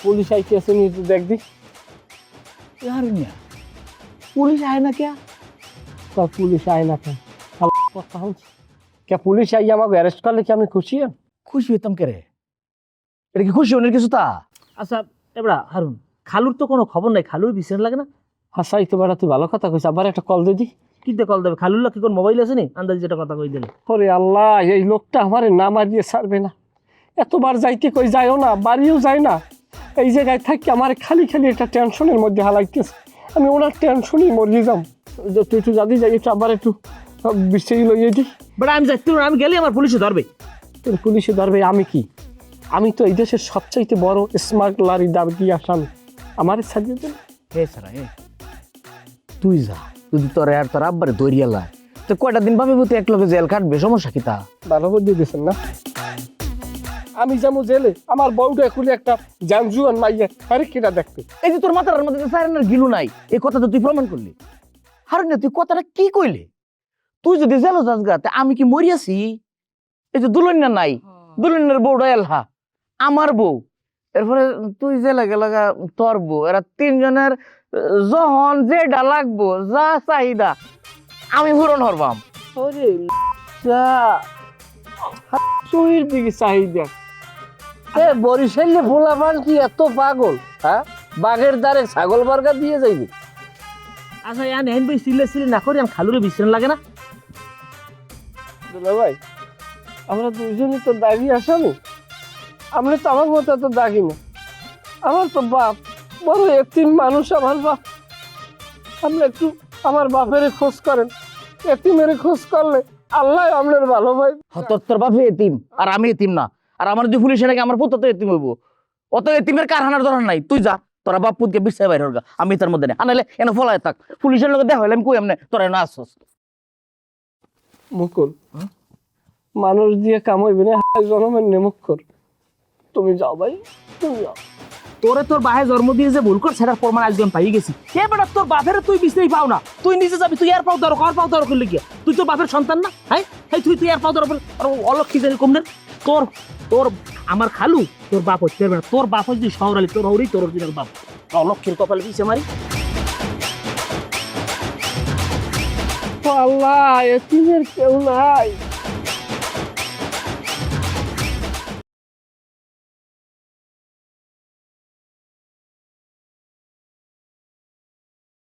Police আইতেছে নি তো দেখ দি। হারুনিয়া পুলিশ আয় না কে? পুলিশ আয় না কেন? কথা হচ্ছে কে পুলিশ আই আমাকে অ্যারেস্ট করলে কি আমি খুশি? খুশি হইতাম কে রে? এটা কি খুশি হনের কিছু তা? আচ্ছা এবড়া হারুন, খালুর তো কোনো খবর নাই, খালুর বিচার লাগে না? হাসাই তো বেড়া, তুই ভালো কথা কইস, আবার একটা কল দে দি। কিতে কল দেবে? খালুর কি কোন মোবাইল আছে নি? আন্দাজ যেটা কথা কই দিলে। ওরে আল্লাহ, এই লোকটা আমার না মারিয়ে ছাড়বে না। এতবার যাইতে কই যাইও না, বাড়িও যায় না। এই জায়গায় থাকি আমার খালি খালি একটা টেনশনের মধ্যে হালাইতেছে। আমি ওনার টেনশনই মরিয়ে যাম। তুই একটু যাদি যাই, একটু আবার একটু বিশ্বেই লইয়ে দিই। বাট আমি যাইতে পারবো না, আমি গেলে আমার পুলিশে ধরবে। তোর পুলিশে ধরবে? আমি কি? আমি তো এই দেশের সবচাইতে বড় স্মাগলারি দাবি আসামি। আমার ছাড়িয়ে দেন। হে সারা হে, তুই যা, যদি তোর আর তোর আব্বারে দৌড়িয়ালা তো কয়টা দিন ভাবে তুই এক লগে জেল কাটবে, সমস্যা কি তা? ভালো বুদ্ধি দিয়েছেন না? আমি যাবো জেলে, আমার বউটা খুলে একটা জানজুয়ান মাইয়া আরে কিনা দেখতে। এই যে তোর মাথার মধ্যে সাইরেনের গিলু নাই, এই কথা তো তুই প্রমাণ করলি। হারুনিয়া তুই কথাটা কি কইলে? তুই যদি জেলও যাস গাতে, আমি কি মরিয়াছি? এই যে দুলন্যা নাই, দুলন্যার বউটা এলহা আমার বউ, এরপরে তুই জেলে গেলাগা তোর বউ, এরা তিনজনের যখন যেটা লাগবো, যা চাহিদা আমি পূরণ হরবাম। ওরে চুরির দিকে চাহিদা। বরিশালে ভোলাপান কি এত পাগল? হ্যাঁ, বাঘের দ্বারে ছাগল বর্গা দিয়ে যাইবি? আচ্ছা ইয়ান হেন ভাই সিলে সিলে না করি, আমি খালুরে বিশ্রাম লাগে না? দুলা ভাই, আমরা দুইজনই তো দাবি আসামি। আমরা তো আমার মতো এত দাগি না। আমার তো বাপ বড় এতিম মানুষ, আমার বাপ। আপনি একটু আমার বাপের খোঁজ করেন, এতিমের খোঁজ করলে আল্লাহ আপনার ভালো ভাই। তোর বাপে এতিম আর আমি এতিম না, আর আমার যদি পুলিশে নাকি আমার পুত্র তো এতিম হইব। অত এতিমের কারখানার দরকার নাই, তুই যা তোরা বাপ পুতকে বিশ্বাস বাইরে হরগা, আমি তার মধ্যে নেই। আনাইলে এনে ফলায় থাক, পুলিশের লোক দেখা হইলে আমি কই এমনি তোরা না আসছস। মুকুল, মানুষ দিয়ে কামাইবে না, জনমের নেমুক্ষর। তুমি যাও ভাই, তুমি যাও। তোরে তোর বাহে জন্ম দিয়ে যে ভুল কর সেটার প্রমাণ আজকে আমি পাই গেছি। এ বেটা তোর বাপের তুই বিশ্রাই পাও না, তুই নিজে যাবি, তুই আর পাও দরকার, আর পাও দরকার লিখে তুই তোর বাপের সন্তান না? হ্যাঁ হ্যাঁ, তুই আর পাও দরকার অলক্ষী জানি কমদের। তোর তোর আমার খালু তোর বাপ হচ্ছে না, তোর বাপ যদি শহর আলি তোর হৌরি তোর অরিজিনাল বাপ। অলক্ষীর কপালে পিছে মারি। আল্লাহ, এতিমের কেউ নাই।